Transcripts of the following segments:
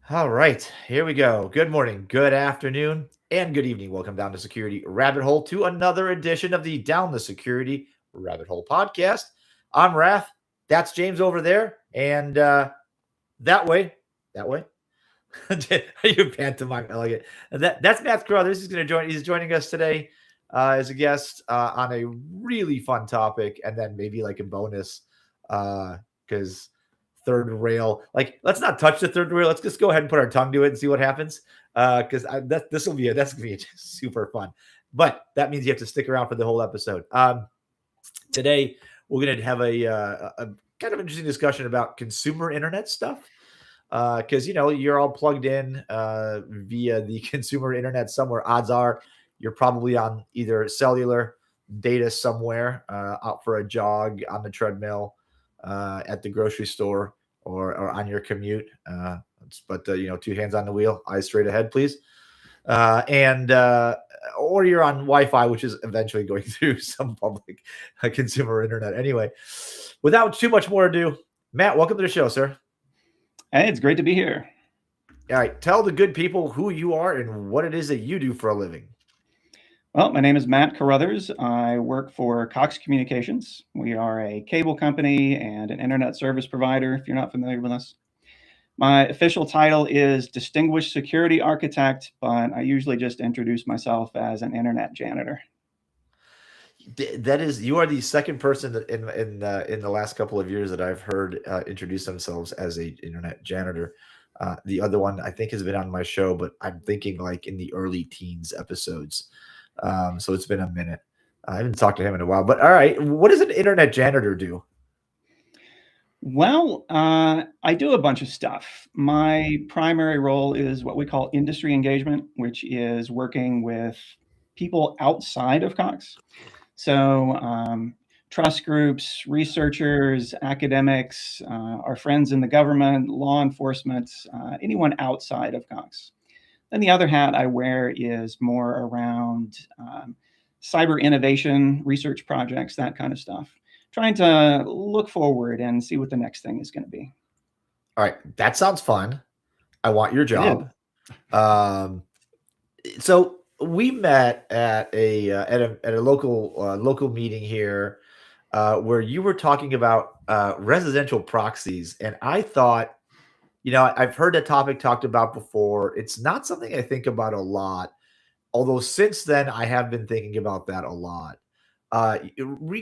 All right, here we go. Good morning, good afternoon, and good evening. Welcome down to Security Rabbit Hole to another edition of the Down the Security Rabbit Hole podcast. I'm Wrath. That's James over there, and that way, that way. You pantomime, I like it. That's Matt Carothers. He's going to join. He's joining us today as a guest on a really fun topic, and then maybe like a bonus because third rail. Like, let's not touch the third rail. Let's just go ahead and put our tongue to it and see what happens. Because that's gonna be just super fun. But that means you have to stick around for the whole episode. Today we're gonna have a kind of interesting discussion about consumer internet stuff because you're all plugged in via the consumer internet somewhere. Odds are you're probably on either cellular data somewhere, out for a jog on the treadmill, at the grocery store, or on your commute. But two hands on the wheel, eyes straight ahead, please. And Or you're on Wi-Fi, which is eventually going through some public consumer internet. Anyway, without too much more ado, Matt, welcome to the show, sir. Hey, it's great to be here. All right, tell the good people who you are and what it is that you do for a living. Well, my name is Matt Carothers. I work for Cox Communications. We are a cable company and an internet service provider, if you're not familiar with us. My official title is Distinguished Security Architect, but I usually just introduce myself as an internet janitor. That is, you are the second person that in the last couple of years that I've heard introduce themselves as a internet janitor. The other one I think has been on my show, but I'm thinking like in the early teens episodes. So it's been a minute. I haven't talked to him in a while. But all right, what does an internet janitor do? Well, I do a bunch of stuff. My primary role is what we call industry engagement, which is working with people outside of Cox. So, trust groups, researchers, academics, our friends in the government, law enforcement, anyone outside of Cox. Then the other hat I wear is more around cyber innovation, research projects, that kind of stuff. Trying to look forward and see what the next thing is going to be. All right, that sounds fun. I want your It is. job. Um, so we met at a local meeting here, where you were talking about residential proxies, and I thought, I've heard that topic talked about before. It's not something I think about a lot, although since then I have been thinking about that a lot.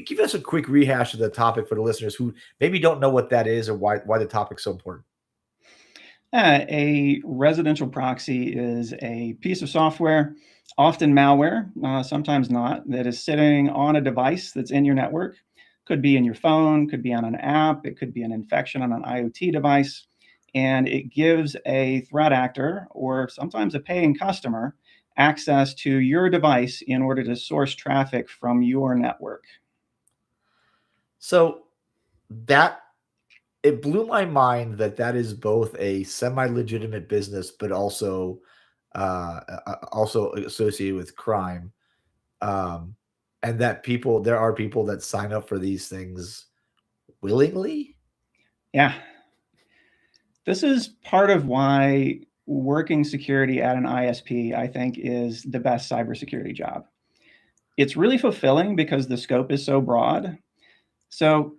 Give us a quick rehash of the topic for the listeners who maybe don't know what that is or why the topic's so important. A residential proxy is a piece of software, often malware, sometimes not, that is sitting on a device that's in your network. Could be in your phone, could be on an app, it could be an infection on an IoT device. And it gives a threat actor or sometimes a paying customer access to your device in order to source traffic from your network. So that it blew my mind that that is both a semi-legitimate business, but also associated with crime, um, and that there are people that sign up for these things willingly. Yeah, this is part of why working security at an ISP, I think, is the best cybersecurity job. It's really fulfilling because the scope is so broad. So,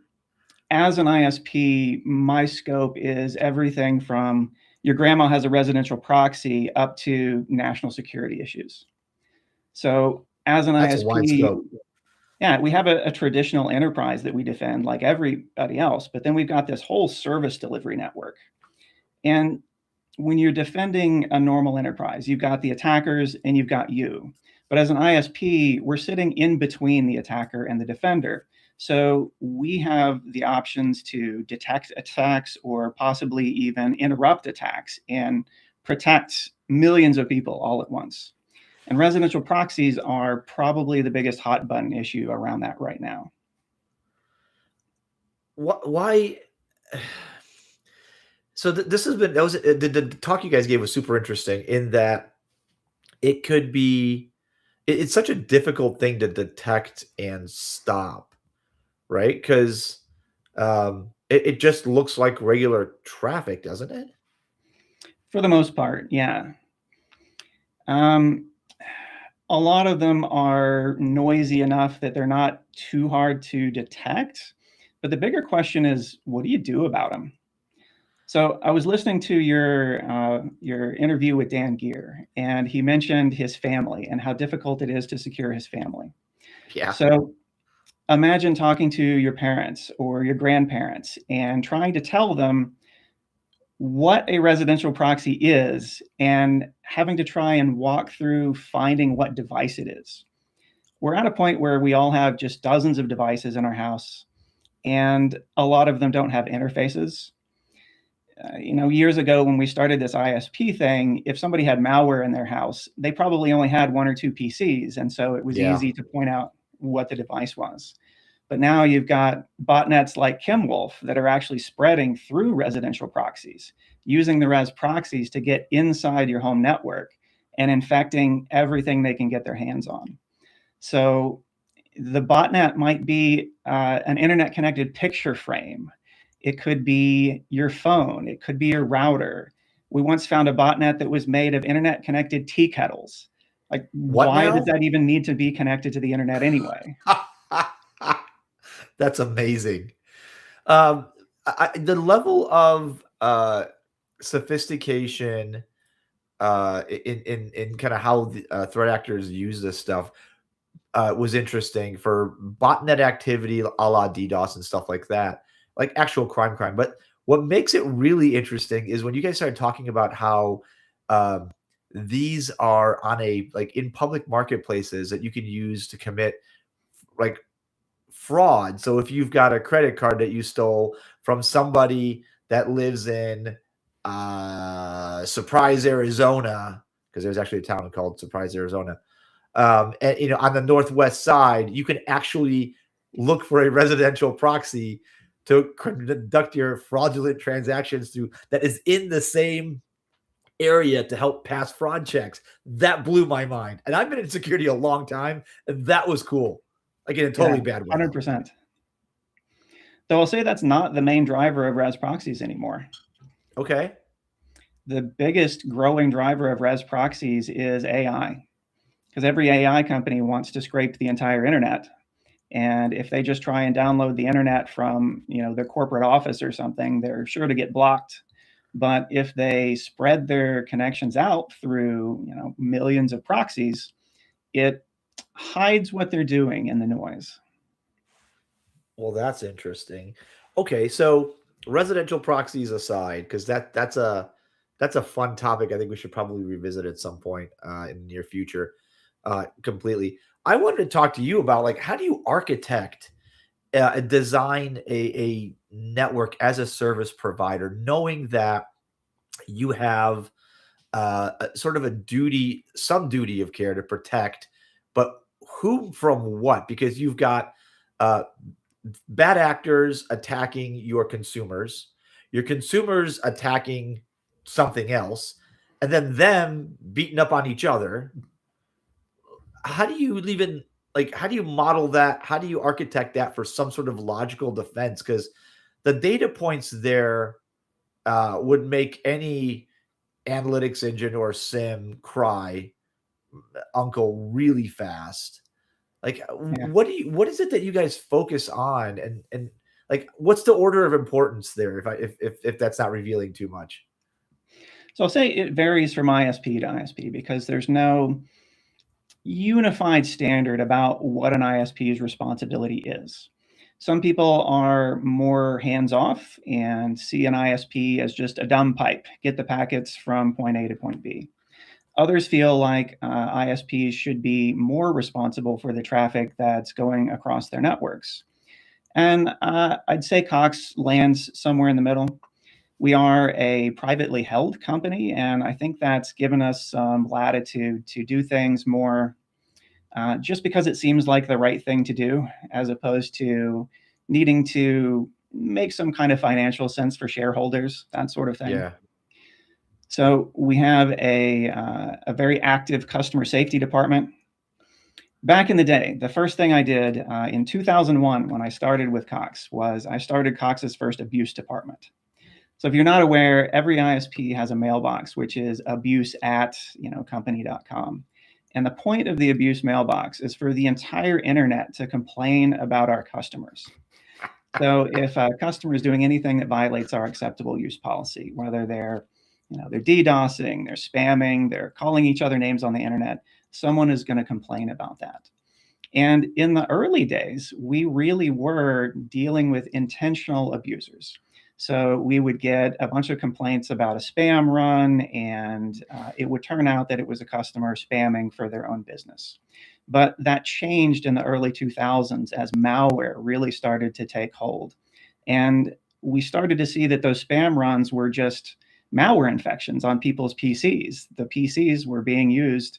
as an ISP, my scope is everything from your grandma has a residential proxy up to national security issues. So, as an That's a wide ISP, scope. yeah, we have a traditional enterprise that we defend like everybody else, but then we've got this whole service delivery network. And when you're defending a normal enterprise, you've got the attackers and you've got you. But as an ISP, we're sitting in between the attacker and the defender. So we have the options to detect attacks or possibly even interrupt attacks and protect millions of people all at once. And residential proxies are probably the biggest hot button issue around that right now. Why? So this has been that was the talk you guys gave was super interesting in that it could be it's such a difficult thing to detect and stop, right? Because it just looks like regular traffic, doesn't it? For the most part, yeah. A lot of them are noisy enough that they're not too hard to detect. But the bigger question is, what do you do about them? So I was listening to your interview with Dan Gear, and he mentioned his family and how difficult it is to secure his family. Yeah. So imagine talking to your parents or your grandparents and trying to tell them what a residential proxy is and having to try and walk through finding what device it is. We're at a point where we all have just dozens of devices in our house, and a lot of them don't have interfaces. Years ago when we started this ISP thing, if somebody had malware in their house, they probably only had one or two PCs, and so it was Yeah. easy to point out what the device was. But now you've got botnets like Kimwolf that are actually spreading through residential proxies, using the res proxies to get inside your home network and infecting everything they can get their hands on. So the botnet might be an internet connected picture frame. It could be your phone. It could be your router. We once found a botnet that was made of internet connected tea kettles. Like, What why does now? that even need to be connected to the internet anyway? That's amazing. The level of sophistication in kind of how the threat actors use this stuff was interesting for botnet activity, a la DDoS and stuff like that, like actual crime. But what makes it really interesting is when you guys started talking about how um, these are on a like in public marketplaces that you can use to commit like fraud. So if you've got a credit card that you stole from somebody that lives in Surprise, Arizona, because there's actually a town called Surprise, Arizona. And on the northwest side, you can actually look for a residential proxy to conduct your fraudulent transactions through that is in the same area to help pass fraud checks. That blew my mind. And I've been in security a long time, and that was cool. Like in a Yeah, totally bad way. 100%. Though I'll say that's not the main driver of res proxies anymore. Okay. The biggest growing driver of res proxies is AI, because every AI company wants to scrape the entire internet. And if they just try and download the internet from their corporate office or something, they're sure to get blocked. But if they spread their connections out through millions of proxies, it hides what they're doing in the noise. Well, that's interesting. Okay, so residential proxies aside, because that's a fun topic. I think we should probably revisit at some point in the near future. Completely. I wanted to talk to you about like how do you architect design a network as a service provider, knowing that you have sort of some duty of care to protect, but whom from what? Because you've got uh, bad actors attacking your consumers attacking something else, and then them beating up on each other. How do you even like how do you model that? How do you architect that for some sort of logical defense? Because the data points there would make any analytics engine or sim cry uncle really fast. Like Yeah. what is it that you guys focus on and like what's the order of importance there if that's not revealing too much? So I'll say it varies from ISP to ISP because there's no unified standard about what an ISP's responsibility is. Some people are more hands off and see an ISP as just a dumb pipe, get the packets from point A to point B. Others feel like ISPs should be more responsible for the traffic that's going across their networks. And I'd say Cox lands somewhere in the middle. We are a privately held company, and I think that's given us some latitude to do things more just because it seems like the right thing to do, as opposed to needing to make some kind of financial sense for shareholders, that sort of thing. Yeah. So we have a very active customer safety department. Back in the day, the first thing I did in 2001 when I started with Cox was I started Cox's first abuse department. So if you're not aware, every ISP has a mailbox, which is abuse@company.com. And the point of the abuse mailbox is for the entire internet to complain about our customers. So if a customer is doing anything that violates our acceptable use policy, whether they're DDoSing, they're spamming, they're calling each other names on the internet, someone is going to complain about that. And in the early days, we really were dealing with intentional abusers. So we would get a bunch of complaints about a spam run, and it would turn out that it was a customer spamming for their own business. But that changed in the early 2000s as malware really started to take hold. And we started to see that those spam runs were just malware infections on people's PCs. The PCs were being used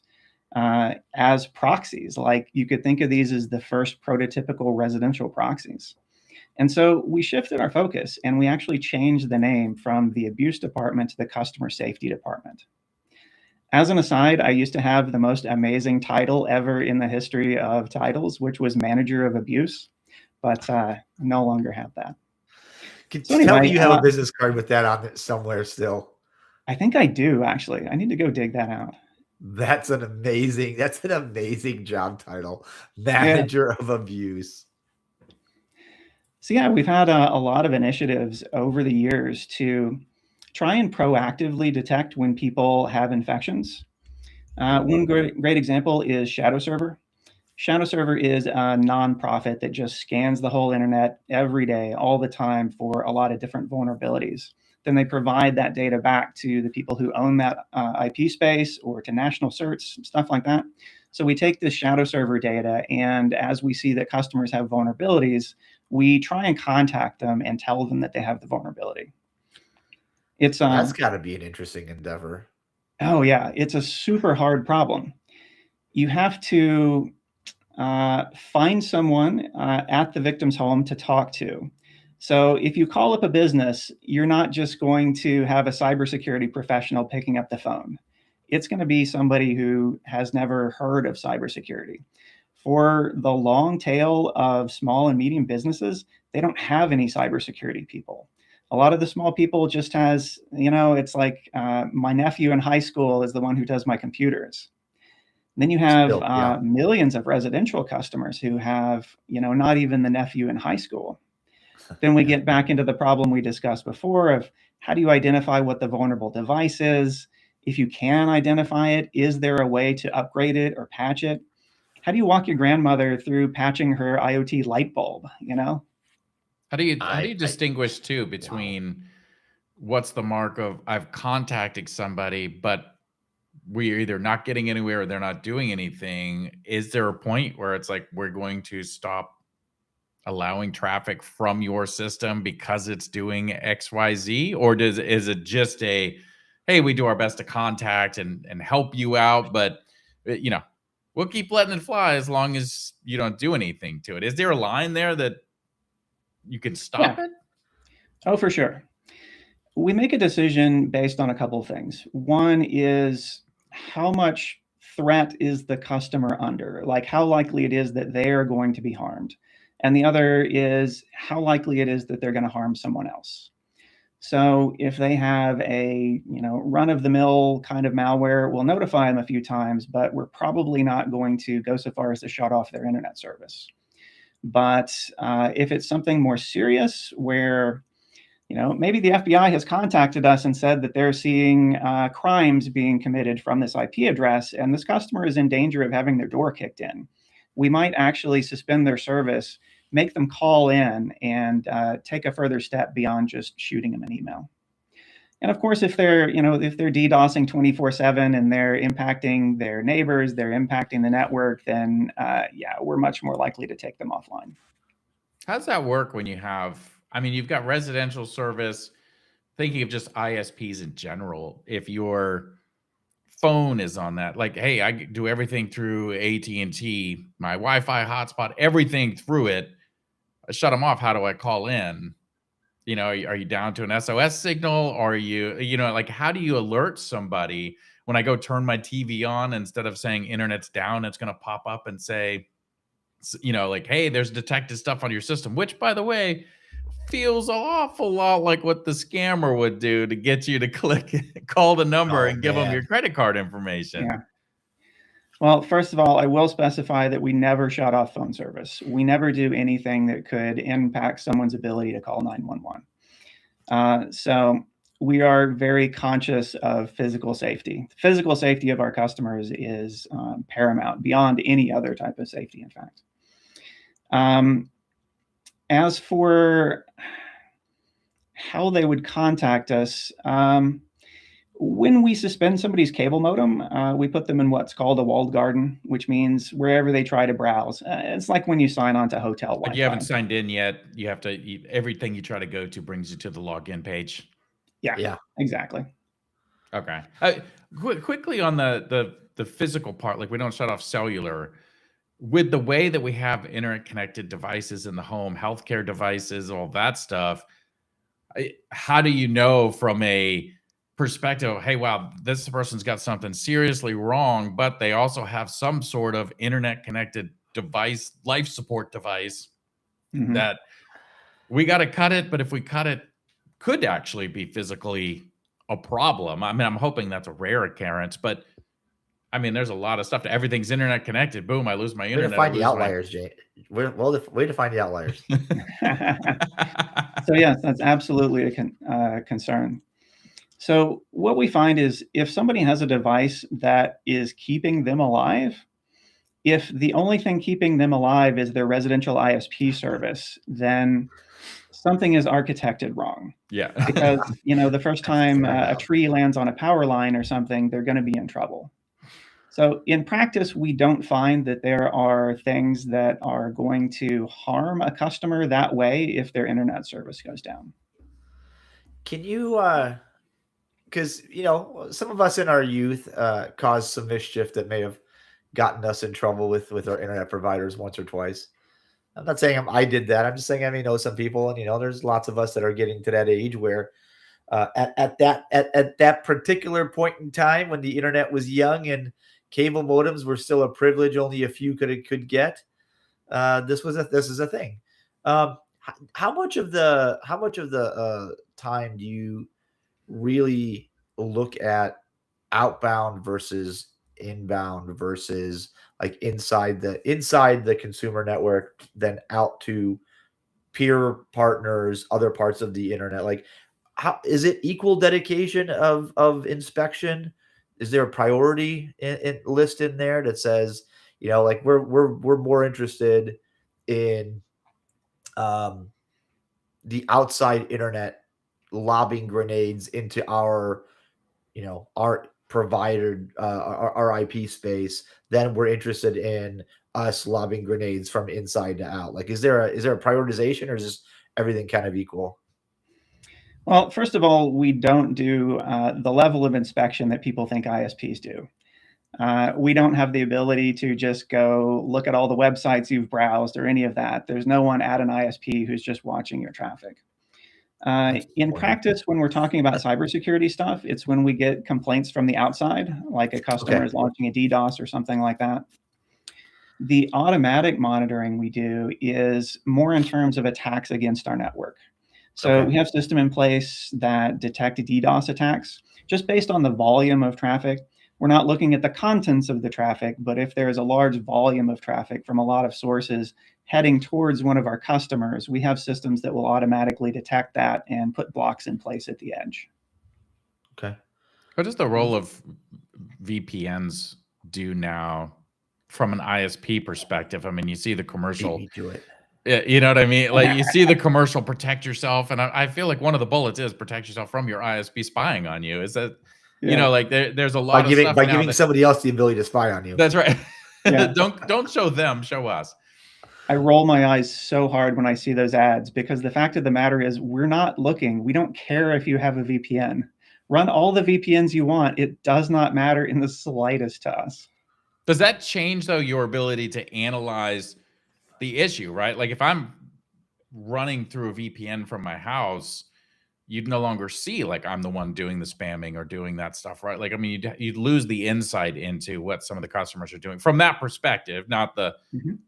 as proxies. Like, you could think of these as the first prototypical residential proxies. And so we shifted our focus, and we actually changed the name from the abuse department to the customer safety department. As an aside, I used to have the most amazing title ever in the history of titles, which was manager of abuse, but no longer have that. So anyway, tell me you have a business card with that on it somewhere still. I think I do, actually. I need to go dig that out. That's an amazing job title, manager of abuse. So yeah, we've had a lot of initiatives over the years to try and proactively detect when people have infections. One great example is Shadow Server. Shadow Server is a nonprofit that just scans the whole internet every day, all the time, for a lot of different vulnerabilities. Then they provide that data back to the people who own that IP space, or to national certs, stuff like that. So we take this Shadow Server data, and as we see that customers have vulnerabilities, we try and contact them and tell them that they have the vulnerability. That's got to be an interesting endeavor. Oh yeah, it's a super hard problem. You have to find someone at the victim's home to talk to. So if you call up a business, you're not just going to have a cybersecurity professional picking up the phone. It's going to be somebody who has never heard of cybersecurity. For the long tail of small and medium businesses, they don't have any cybersecurity people. A lot of the small people just has, it's like my nephew in high school is the one who does my computers. Then you have millions of residential customers who have, not even the nephew in high school. Then we get back into the problem we discussed before of how do you identify what the vulnerable device is? If you can identify it, is there a way to upgrade it or patch it? How do you walk your grandmother through patching her IoT light bulb, How do you distinguish too between what's the mark of I've contacted somebody, but we're either not getting anywhere or they're not doing anything? Is there a point where it's like we're going to stop allowing traffic from your system because it's doing XYZ? Or is it just a, hey, we do our best to contact and help you out, but we'll keep letting it fly as long as you don't do anything to it? Is there a line there that you can stop it? Oh, for sure. We make a decision based on a couple of things. One is how much threat is the customer under, like how likely it is that they are going to be harmed. And the other is how likely it is that they're going to harm someone else. So if they have a run-of-the-mill kind of malware, we'll notify them a few times, but we're probably not going to go so far as to shut off their internet service. But if it's something more serious where maybe the FBI has contacted us and said that they're seeing crimes being committed from this IP address, and this customer is in danger of having their door kicked in, we might actually suspend their service, make them call in, and take a further step beyond just shooting them an email. And of course, if they're DDoSing 24/7 and they're impacting their neighbors, they're impacting the network, then we're much more likely to take them offline. How does that work when you have, you've got residential service, thinking of just ISPs in general. If your phone is on that, like, hey, I do everything through AT&T, my Wi-Fi hotspot, everything through it, I shut them off. How do I call in? Are you down to an SOS signal? Or are you, like, how do you alert somebody when I go turn my TV on, instead of saying internet's down, it's going to pop up and say, like, hey, there's detected stuff on your system, which, by the way, feels an awful lot like what the scammer would do to get you to call the number and give them your credit card information. Yeah. Well, first of all, I will specify that we never shut off phone service. We never do anything that could impact someone's ability to call 911. So we are very conscious of physical safety. The physical safety of our customers is paramount beyond any other type of safety, in fact. As for how they would contact us, when we suspend somebody's cable modem, we put them in what's called a walled garden, which means wherever they try to browse. It's like when you sign on to hotel Wi-Fi. But you haven't signed in yet. You have to, everything you try to go to brings you to the login page. Yeah, exactly. Okay. Quickly on the physical part, like we don't shut off cellular. With the way that we have internet connected devices in the home, healthcare devices, all that stuff, how do you know from a perspective, hey, wow, this person's got something seriously wrong, but they also have some sort of internet connected device, life support device that we got to cut it. But if we cut it, could actually be physically a problem. I mean, I'm hoping that's a rare occurrence, but I mean, there's a lot of stuff. Everything's internet connected. Boom, I lose my internet. Way to find the outliers, Jay. Way to find the outliers. So yes, that's absolutely a concern. So what we find is if somebody has a device that is keeping them alive, if the only thing keeping them alive is their residential ISP service, then something is architected wrong. Yeah. Because, the first time a tree lands on a power line or something, they're going to be in trouble. So in practice, we don't find that there are things that are going to harm a customer that way if their internet service goes down. Can you, because, some of us in our youth caused some mischief that may have gotten us in trouble with our internet providers once or twice. I'm not saying I did that. I'm just saying I may know some people, and there's lots of us that are getting to that age where at that particular point in time when the internet was young and cable modems were still a privilege only a few could get, this is a thing. How much of the time do you really look at outbound versus inbound versus like inside the consumer network, then out to peer partners, other parts of the internet? Like, how is it equal dedication of inspection? Is there a priority list in there that says, like we're more interested in the outside internet lobbing grenades into our provided our IP space, then we're interested in us lobbing grenades from inside to out? Like, is there a prioritization, or is just everything kind of equal? Well, first of all, we don't do the level of inspection that people think ISPs do. We don't have the ability to just go look at all the websites you've browsed or any of that. There's no one at an ISP who's just watching your traffic. In practice, when we're talking about cybersecurity stuff, it's when we get complaints from the outside, like a customer is launching a DDoS or something like that. The automatic monitoring we do is more in terms of attacks against our network. So we have a system in place that detect DDoS attacks just based on the volume of traffic. We're not looking at the contents of the traffic, but if there is a large volume of traffic from a lot of sources heading towards one of our customers, we have systems that will automatically detect that and put blocks in place at the edge. Okay. What does the role of VPNs do now from an ISP perspective? I mean, you see the commercial. Beat me to it. You know what I mean? Like, you see the commercial, protect yourself. And I feel like one of the bullets is protect yourself from your ISP spying on you. Is that, like there's a lot of stuff by giving somebody else the ability to spy on you. That's right. Yeah. Don't show them, show us. I roll my eyes so hard when I see those ads, because the fact of the matter is we're not looking. We don't care if you have a VPN. Run all the VPNs you want. It does not matter in the slightest to us. Does that change, though, your ability to analyze the issue, right? Like if I'm running through a VPN from my house, you'd no longer see like I'm the one doing the spamming or doing that stuff, right? Like, I mean, you'd lose the insight into what some of the customers are doing from that perspective, not the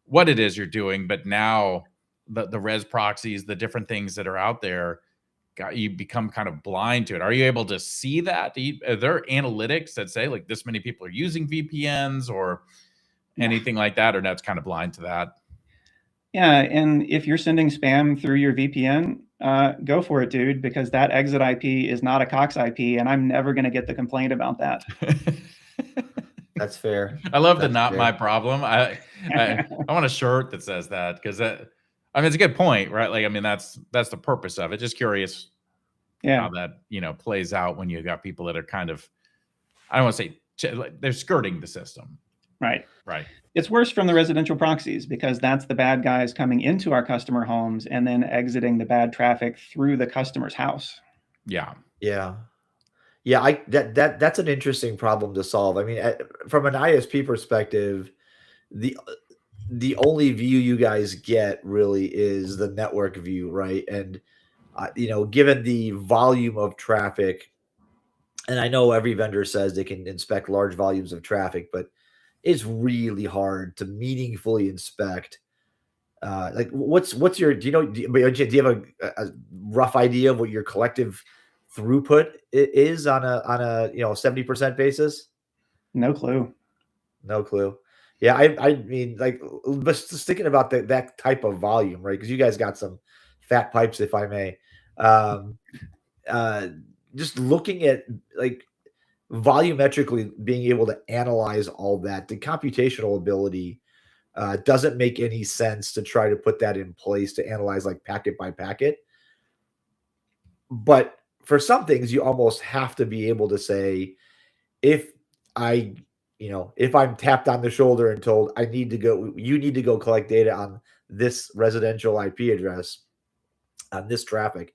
what it is you're doing, but now the res proxies, the different things that are out there, you become kind of blind to it. Are you able to see that? Are there analytics that say like this many people are using VPNs or anything like that, or that's kind of blind to that? Yeah, and if you're sending spam through your VPN, go for it, dude, because that exit IP is not a Cox IP, and I'm never going to get the complaint about that. That's fair. I love That's the not fair. my problem. I want a shirt that says that, because I mean, it's a good point, right? Like, I mean, that's the purpose of it. Just curious how that, plays out when you got people that are kind of, I don't want to say they're skirting the system. Right. Right. It's worse from the residential proxies, because that's the bad guys coming into our customer homes and then exiting the bad traffic through the customer's house. Yeah. That's an interesting problem to solve. I mean, from an ISP perspective, the only view you guys get really is the network view, right? And given the volume of traffic, and I know every vendor says they can inspect large volumes of traffic, but it's really hard to meaningfully inspect. Like, what's your? Do you have a rough idea of what your collective throughput is on a 70% basis? No clue. No clue. Yeah, I mean, like, but just thinking about that type of volume, right? Because you guys got some fat pipes, if I may. Just looking at like volumetrically being able to analyze all that, the computational ability doesn't make any sense to try to put that in place to analyze like packet by packet. But for some things, you almost have to be able to say, if I'm tapped on the shoulder and told you need to go collect data on this residential IP address on this traffic,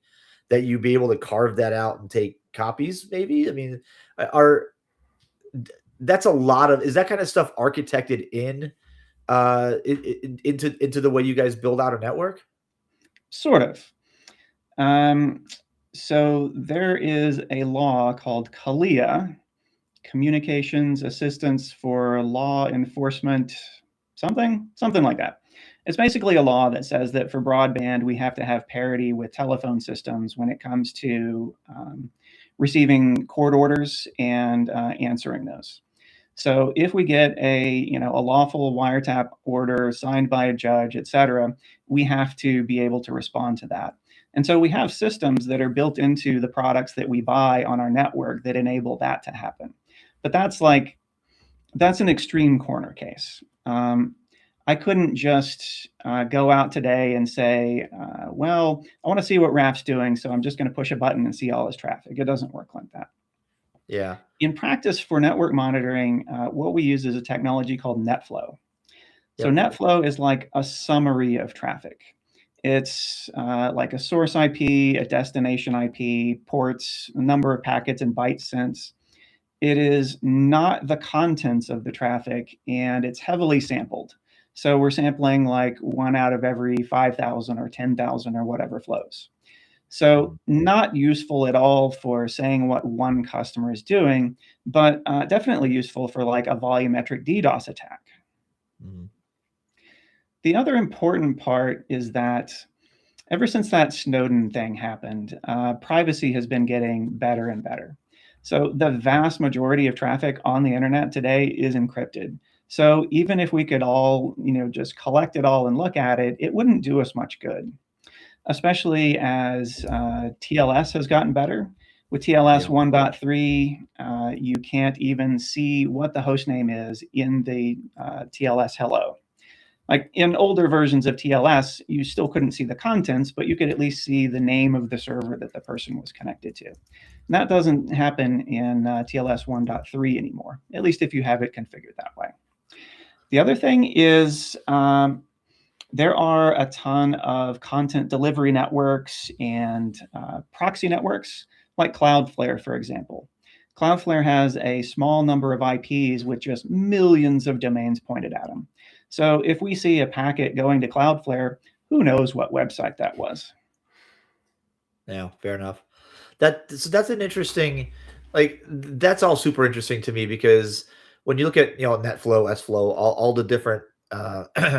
that you be able to carve that out and take copies, maybe. I mean, that's a lot of, is that kind of stuff architected into the way you guys build out a network? Sort of. So there is a law called CALIA, Communications Assistance for Law Enforcement, something like that. It's basically a law that says that for broadband, we have to have parity with telephone systems when it comes to receiving court orders and answering those. So if we get a lawful wiretap order signed by a judge, et cetera, we have to be able to respond to that. And so we have systems that are built into the products that we buy on our network that enable that to happen. But that's an extreme corner case. I couldn't just go out today and say, well, I want to see what Raf's doing, so I'm just going to push a button and see all his traffic. It doesn't work like that. Yeah. In practice for network monitoring, what we use is a technology called NetFlow. So NetFlow is like a summary of traffic. It's like a source IP, a destination IP, ports, a number of packets and bytes sent. It is not the contents of the traffic, and it's heavily sampled. So we're sampling like 1 out of every 5,000 or 10,000 or whatever flows. So not useful at all for saying what one customer is doing, but definitely useful for like a volumetric DDoS attack. Mm-hmm. The other important part is that ever since that Snowden thing happened, privacy has been getting better and better. So the vast majority of traffic on the internet today is encrypted. So even if we could all, just collect it all and look at it, it wouldn't do us much good, especially as TLS has gotten better. With TLS 1.3, you can't even see what the host name is in the TLS hello. Like in older versions of TLS, you still couldn't see the contents, but you could at least see the name of the server that the person was connected to. And that doesn't happen in TLS 1.3 anymore, at least if you have it configured that way. The other thing is there are a ton of content delivery networks and proxy networks, like Cloudflare, for example. Cloudflare has a small number of IPs with just millions of domains pointed at them. So if we see a packet going to Cloudflare, who knows what website that was? Yeah, fair enough. So that's an interesting, that's all super interesting to me, because when you look at NetFlow, SFlow, all the different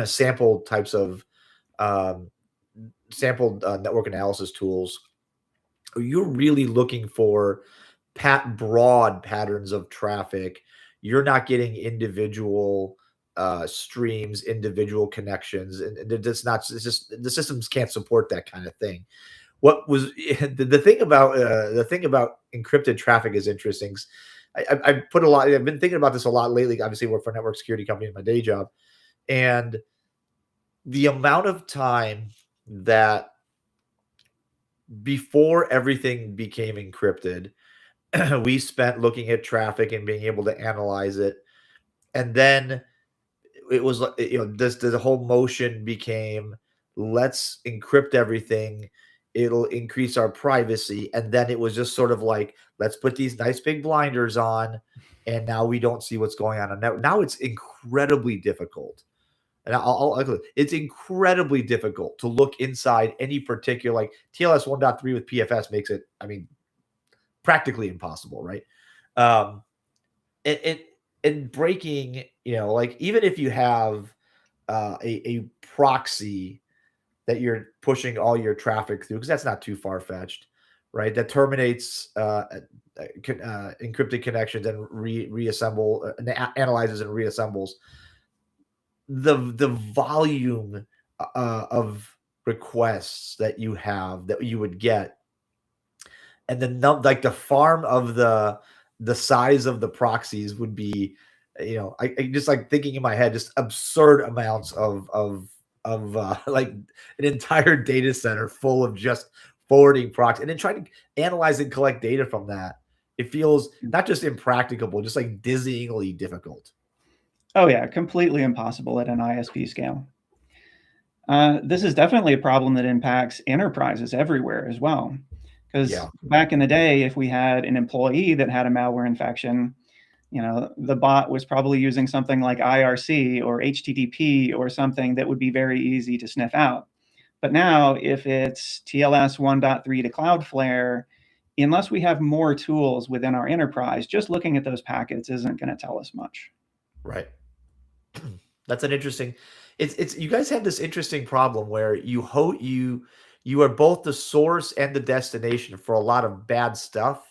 sample types of sample network analysis tools, you're really looking for broad patterns of traffic. You're not getting individual streams, individual connections, and it's just the systems can't support that kind of thing. What was the thing about encrypted traffic is interesting. I've been thinking about this a lot lately. Obviously, I work for a network security company in my day job, and the amount of time that before everything became encrypted, we spent looking at traffic and being able to analyze it, and then it was like, the whole motion became, let's encrypt everything, it'll increase our privacy, and then it was just sort of like, let's put these nice big blinders on, and now we don't see what's going on network. Now it's incredibly difficult, and it's incredibly difficult to look inside any particular, like TLS 1.3 with PFS makes it, I mean, practically impossible, right? And breaking, like, even if you have a proxy that you're pushing all your traffic through, because that's not too far-fetched, right? That terminates encrypted connections and reassemble, analyzes and reassembles. The volume of requests that you have, that you would get, and like the farm of the size of the proxies would be, I just, like, thinking in my head, just absurd amounts of like an entire data center full of just forwarding proxies, and then trying to analyze and collect data from that. It feels not just impracticable, just like dizzyingly difficult. Oh yeah, completely impossible at an ISP scale. This is definitely a problem that impacts enterprises everywhere as well. Because back in the day, if we had an employee that had a malware infection, the bot was probably using something like IRC or HTTP or something that would be very easy to sniff out. But now, if it's TLS 1.3 to Cloudflare, unless we have more tools within our enterprise, just looking at those packets isn't going to tell us much. Right. That's an interesting. It's you guys have this interesting problem where you are both the source and the destination for a lot of bad stuff.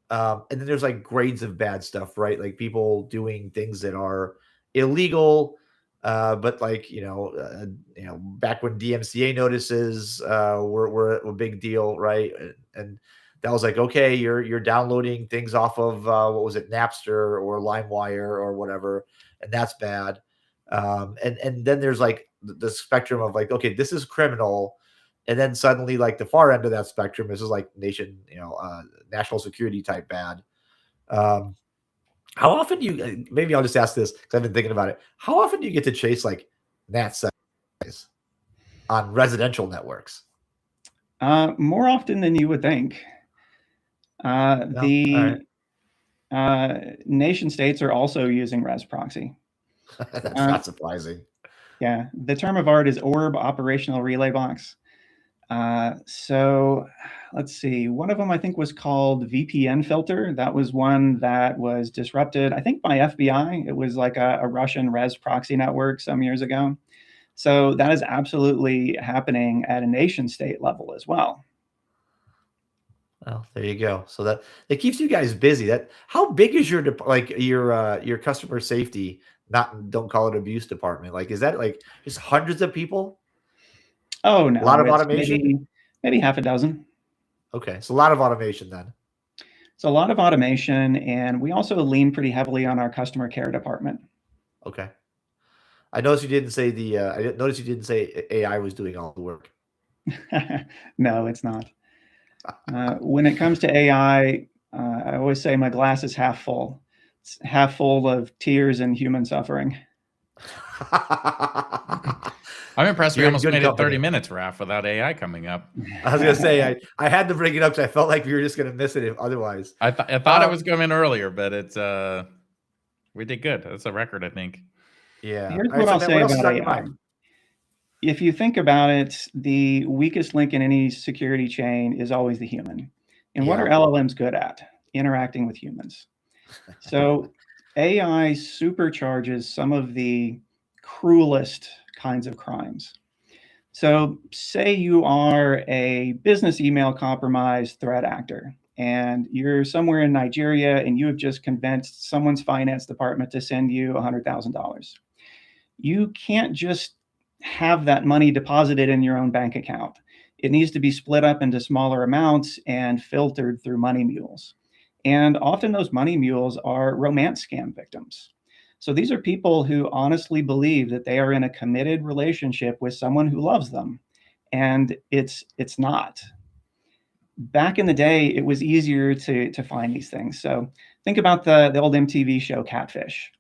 And then there's like grades of bad stuff, right? Like people doing things that are illegal, but like, back when DMCA notices were a big deal, right? And that was like, okay, you're downloading things off of what was it, Napster or LimeWire or whatever, and that's bad. And then there's like the spectrum of like, okay, this is criminal. And then suddenly, like, the far end of that spectrum is just like national security type bad. How often do you, maybe I'll just ask this because I've been thinking about it. How often do you get to chase like NAT guys on residential networks? More often than you would think. Nation states are also using res proxy. That's not surprising. Yeah, the term of art is orb operational relay box. So let's see, one of them I think was called VPN filter. That was one that was disrupted, I think, by FBI. It was like a Russian res proxy network some years ago. So that is absolutely happening at a nation state level as well. Well, there you go. So that it keeps you guys busy. How big is your customer safety, don't call it abuse department? Like, is that like just hundreds of people? Oh no, a lot of automation. Maybe half a dozen. Okay, so a lot of automation then. It's a lot of automation, and we also lean pretty heavily on our customer care department. Okay. I noticed you didn't say I didn't notice you didn't say AI was doing all the work. No, it's not. When it comes to AI, I always say my glass is half full. It's half full of tears and human suffering. I'm impressed we almost made it 30 minutes, Raph, without AI coming up. I was going to say, I had to bring it up because I felt like we were just going to miss it otherwise. I thought it was coming earlier, but it's we did good. That's a record, I think. Yeah. Here's what I'll say about AI. If you think about it, the weakest link in any security chain is always the human. And what are LLMs good at? Interacting with humans. So AI supercharges some of the cruelest kinds of crimes. So say you are a business email compromise threat actor, and you're somewhere in Nigeria and you have just convinced someone's finance department to send you $100,000. You can't just have that money deposited in your own bank account. It needs to be split up into smaller amounts and filtered through money mules. And often those money mules are romance scam victims. So these are people who honestly believe that they are in a committed relationship with someone who loves them. And it's not. Back in the day, it was easier to find these things. So think about the old MTV show Catfish.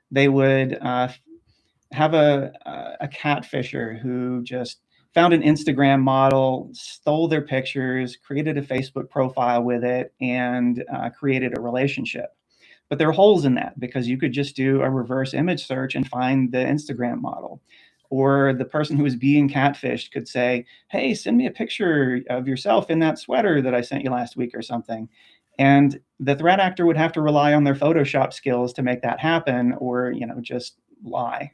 They would have a catfisher who just found an Instagram model, stole their pictures, created a Facebook profile with it, and created a relationship. But there are holes in that because you could just do a reverse image search and find the Instagram model. Or the person who was being catfished could say, hey, send me a picture of yourself in that sweater that I sent you last week or something. And the threat actor would have to rely on their Photoshop skills to make that happen, or just lie.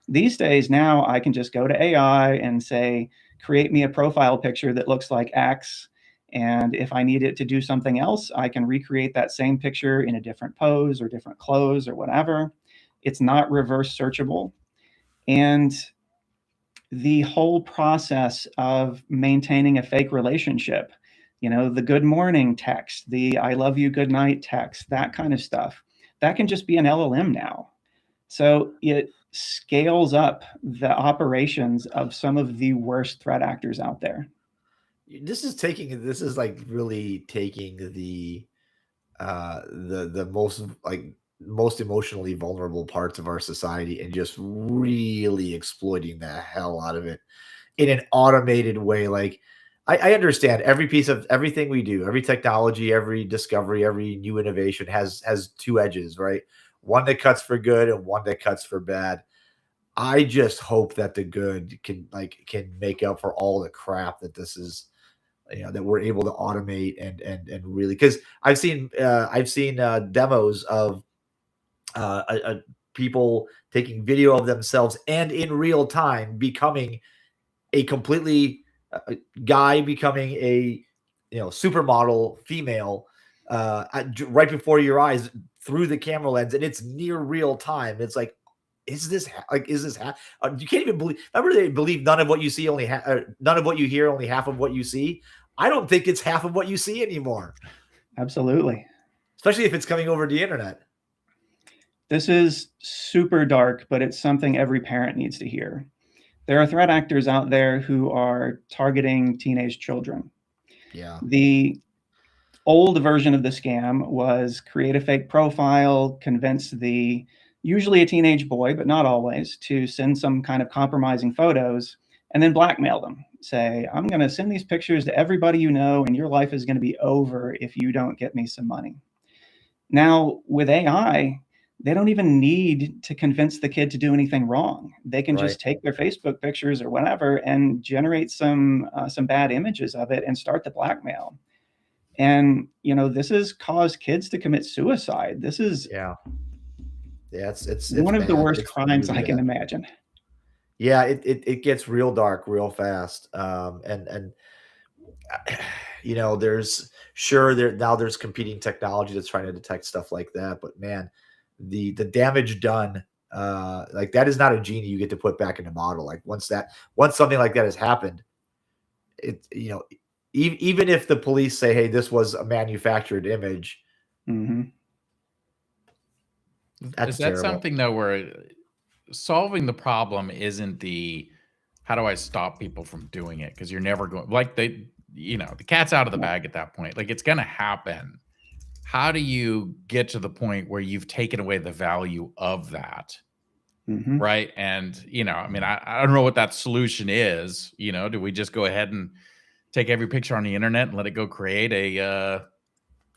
These days now I can just go to AI and say, create me a profile picture that looks like X. And if I need it to do something else, I can recreate that same picture in a different pose or different clothes or whatever. It's not reverse searchable. And the whole process of maintaining a fake relationship, the good morning text, the I love you, good night text, that kind of stuff, that can just be an LLM now. So it scales up the operations of some of the worst threat actors out there. This is like really taking the most emotionally vulnerable parts of our society and just really exploiting the hell out of it in an automated way. Like I understand every piece of everything we do, every technology, every discovery, every new innovation has two edges, right? One that cuts for good and one that cuts for bad. I just hope that the good can make up for all the crap that this is, that we're able to automate and really, because I've seen demos of people taking video of themselves and in real time becoming a completely guy, becoming a supermodel female right before your eyes through the camera lens, and it's near real time. It's like, you can't even believe. Remember, they believe none of what you see, none of what you hear, only half of what you see. I don't think it's half of what you see anymore. Absolutely. Especially if it's coming over the internet. This is super dark, but it's something every parent needs to hear. There are threat actors out there who are targeting teenage children. Yeah. The old version of the scam was create a fake profile, convince usually a teenage boy, but not always, to send some kind of compromising photos, and then blackmail them. Say, I'm going to send these pictures to everybody you know, and your life is going to be over if you don't get me some money. Now, with AI, they don't even need to convince the kid to do anything wrong. They can just take their Facebook pictures or whatever and generate some bad images of it and start the blackmail. And, this has caused kids to commit suicide. This is it's one of bad. the worst crimes I can imagine. Yeah, it gets real dark real fast. And there's competing technology that's trying to detect stuff like that. But man, the damage done, like that is not a genie you get to put back in the bottle. Like once something like that has happened, even if the police say, hey, this was a manufactured image. Mm-hmm. Is that something though where solving the problem isn't how do I stop people from doing it? Because you're never going, like, the cat's out of the bag at that point. Like, it's going to happen. How do you get to the point where you've taken away the value of that? Mm-hmm. Right. And, I don't know what that solution is. Do we just go ahead and take every picture on the internet and let it go create a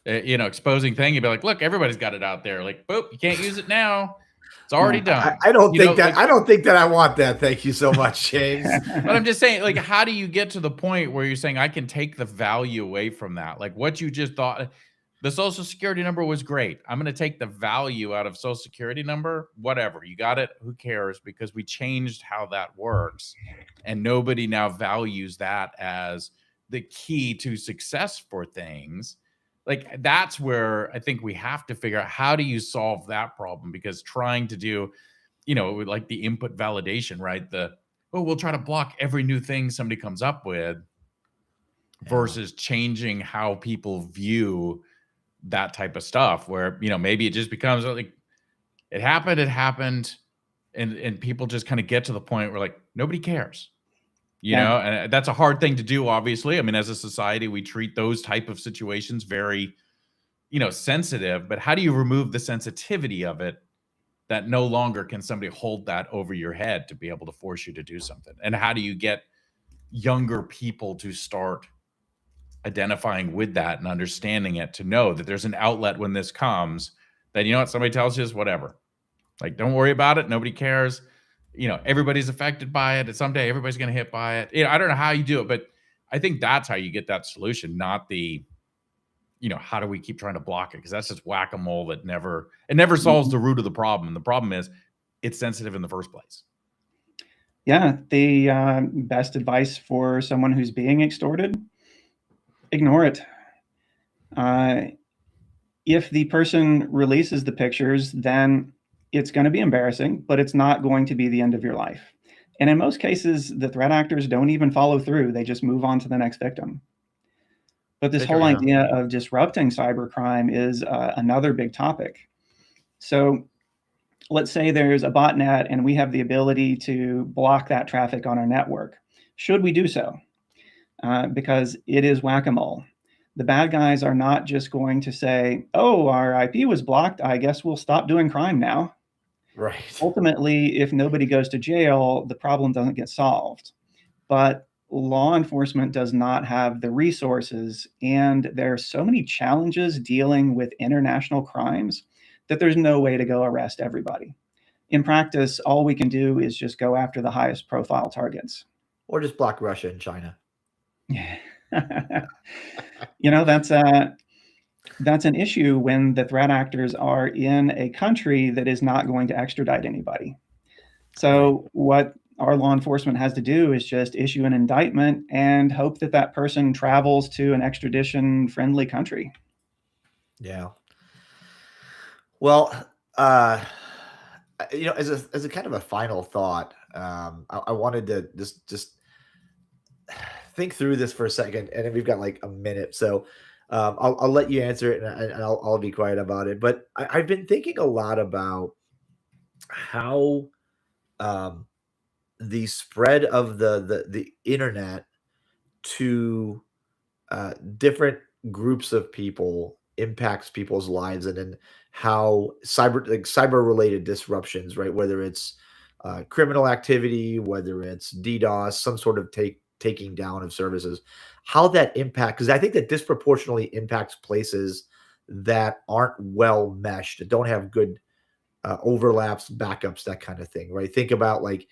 exposing thing? You'd be like, look, everybody's got it out there. Like, boop, you can't use it now. It's already done. I don't think that. I don't think that I want that. Thank you so much, James. But I'm just saying, like, how do you get to the point where you're saying I can take the value away from that? Like what you just thought. the social security number was great. I'm going to take the value out of social security number, whatever. You got it. Who cares? Because we changed how that works. And nobody now values that as the key to success for things. Like, that's where I think we have to figure out, how do you solve that problem? Because trying to do, like the input validation, right? We'll try to block every new thing somebody comes up with, versus changing how people view that type of stuff, where, maybe it just becomes like, it happened. And people just kind of get to the point where, like, nobody cares, and that's a hard thing to do, obviously. I mean, as a society, we treat those type of situations very, sensitive, but how do you remove the sensitivity of it, that no longer can somebody hold that over your head to be able to force you to do something? And how do you get younger people to start identifying with that and understanding it, to know that there's an outlet when this comes, that, what somebody tells you is whatever, like, don't worry about it, nobody cares, everybody's affected by it, and someday everybody's going to hit by it. I don't know how you do it, but I think that's how you get that solution, not the, how do we keep trying to block it? Because that's just whack-a-mole that never solves the root of the problem. And the problem is, it's sensitive in the first place. Yeah, the best advice for someone who's being extorted: ignore it. If the person releases the pictures, then it's going to be embarrassing, but it's not going to be the end of your life. And in most cases, the threat actors don't even follow through. They just move on to the next victim. But this whole idea of disrupting cybercrime is another big topic. So let's say there's a botnet and we have the ability to block that traffic on our network. Should we do so? Because it is whack-a-mole. The bad guys are not just going to say, oh, our IP was blocked, I guess we'll stop doing crime now. Right. Ultimately, if nobody goes to jail, the problem doesn't get solved. But law enforcement does not have the resources, and there are so many challenges dealing with international crimes that there's no way to go arrest everybody. In practice, all we can do is just go after the highest profile targets. Or just block Russia and China. That's an issue when the threat actors are in a country that is not going to extradite anybody. So what our law enforcement has to do is just issue an indictment and hope that that person travels to an extradition-friendly country. Yeah. Well, as a kind of a final thought, I wanted to just think through this for a second, and then we've got like a minute, so I'll let you answer it, and I'll be quiet about it. But I've been thinking a lot about how the spread of the internet to different groups of people impacts people's lives, and then how cyber related disruptions, right? Whether it's criminal activity, whether it's DDoS, some sort of taking down of services, how that impact, because I think that disproportionately impacts places that aren't well meshed, that don't have good overlaps, backups, that kind of thing, right? Think about like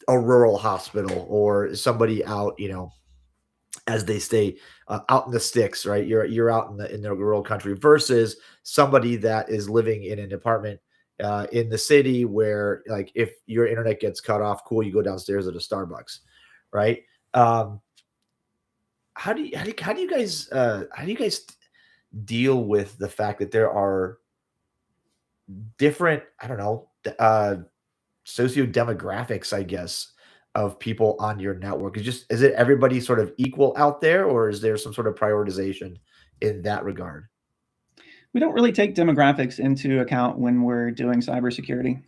a rural hospital or somebody out, as they stay out in the sticks, right? You're out in the rural country versus somebody that is living in an apartment in the city where, like, if your internet gets cut off, cool, you go downstairs at a Starbucks, right? How do you guys deal with the fact that there are different, I don't know, socio-demographics, I guess, of people on your network? Is it everybody sort of equal out there, or is there some sort of prioritization in that regard? We don't really take demographics into account when we're doing cybersecurity.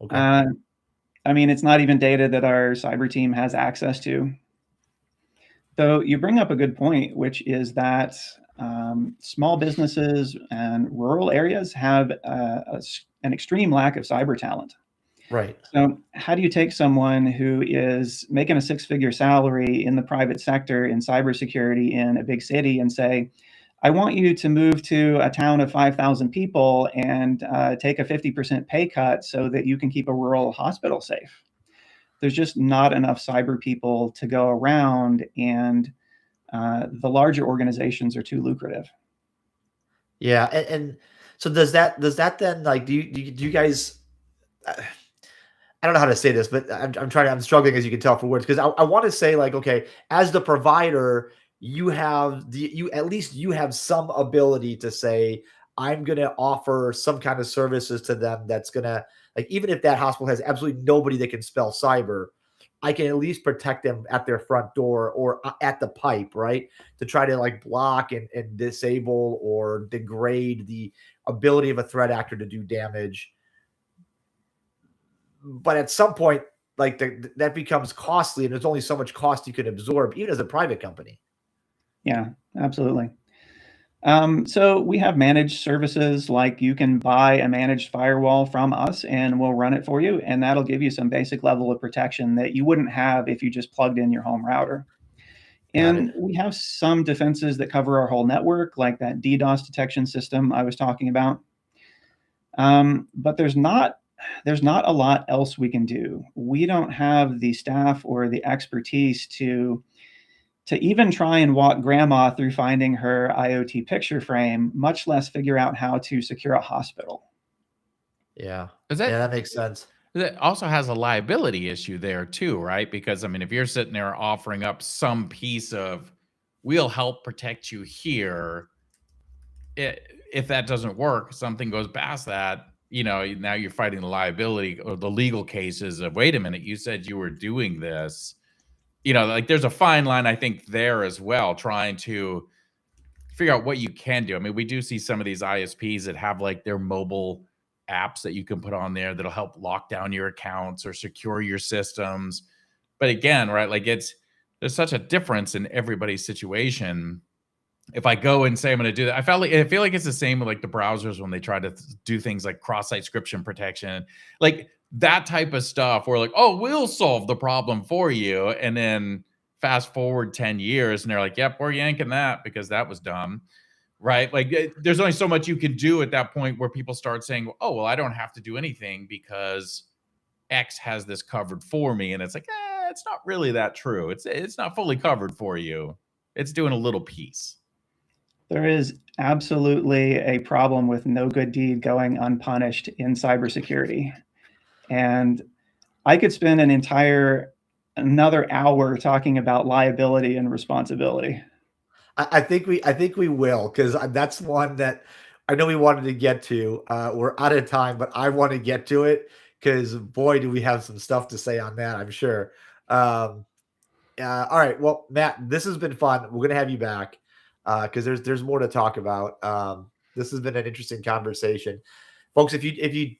Okay. I mean, it's not even data that our cyber team has access to. So you bring up a good point, which is that small businesses and rural areas have an extreme lack of cyber talent. Right. So how do you take someone who is making a six-figure salary in the private sector in cybersecurity in a big city and say, I want you to move to a town of 5,000 people and take a 50% pay cut so that you can keep a rural hospital safe? There's just not enough cyber people to go around, and the larger organizations are too lucrative. Yeah, and so does that then, like, do you guys I don't know how to say this, but I'm struggling, as you can tell, for words, because I want to say, like, okay, as the provider, you at least you have some ability to say, I'm gonna offer some kind of services to them that's gonna, like, even if that hospital has absolutely nobody that can spell cyber, I can at least protect them at their front door or at the pipe, right? To try to, like, block and disable or degrade the ability of a threat actor to do damage. But at some point, like, that becomes costly, and there's only so much cost you can absorb, even as a private company. Yeah, absolutely. So we have managed services, like you can buy a managed firewall from us and we'll run it for you. And that'll give you some basic level of protection that you wouldn't have if you just plugged in your home router. Got it. And we have some defenses that cover our whole network, like that DDoS detection system I was talking about. But there's not a lot else we can do. We don't have the staff or the expertise to even try and walk grandma through finding her IoT picture frame, much less figure out how to secure a hospital. Yeah. Is Yeah, that that makes sense. that also has a liability issue there too, right? Because I mean, if you're sitting there offering up some piece of, we'll help protect you here, if that doesn't work, something goes past that, now you're fighting the liability or the legal cases of, wait a minute, you said you were doing this. Like there's a fine line, I think, there as well, trying to figure out what you can do. I mean, we do see some of these ISPs that have like their mobile apps that you can put on there that'll help lock down your accounts or secure your systems. But again, right, like there's such a difference in everybody's situation. If I go and say I'm going to do that, I feel like it's the same with like the browsers when they try to do things like cross-site scription protection, like that type of stuff. Where like, oh, we'll solve the problem for you, and then fast forward 10 years, and they're like, yep, we're yanking that because that was dumb, right? Like, there's only so much you can do at that point where people start saying, oh, well, I don't have to do anything because X has this covered for me, and it's like, it's not really that true. It's not fully covered for you. It's doing a little piece. There is absolutely a problem with no good deed going unpunished in cybersecurity. And I could spend another hour talking about liability and responsibility. I think we will, because that's one that I know we wanted to get to. We're out of time, but I want to get to it because, boy, do we have some stuff to say on that, I'm sure. All right. Well, Matt, this has been fun. We're gonna have you back because there's more to talk about. This has been an interesting conversation, folks. If you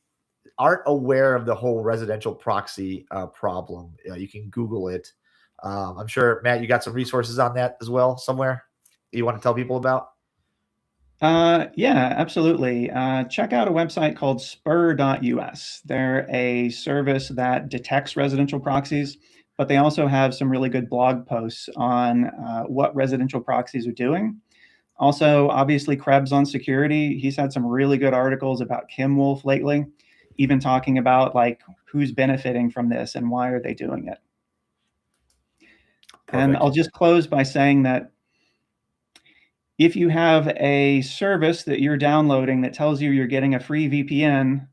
aren't aware of the whole residential proxy problem, you can Google it. I'm sure, Matt, you got some resources on that as well somewhere you want to tell people about. Yeah, absolutely. Check out a website called spur.us. They're a service that detects residential proxies, but they also have some really good blog posts on what residential proxies are doing. Also, obviously, Krebs on security. He's had some really good articles about Kim Wolf lately, even talking about like who's benefiting from this and why are they doing it. Perfect. And I'll just close by saying that if you have a service that you're downloading that tells you you're getting a free VPN,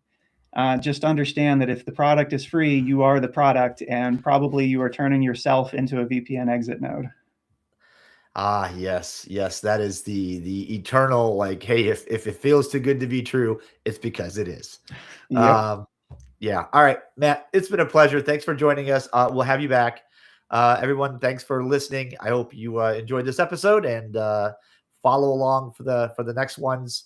just understand that if the product is free, you are the product, and probably you are turning yourself into a VPN exit node. Yes, that is the eternal, like, hey, if it feels too good to be true, it's because it is. Yep. Yeah. All right, Matt, it's been a pleasure. Thanks for joining us. We'll have you back. Everyone, thanks for listening. I hope you enjoyed this episode and follow along for the next ones.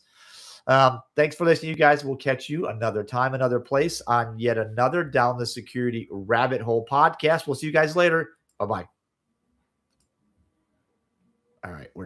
Thanks for listening, you guys. We'll catch you another time, another place on yet another Down the Security Rabbit Hole podcast. We'll see you guys later. Bye-bye. All right, we're done.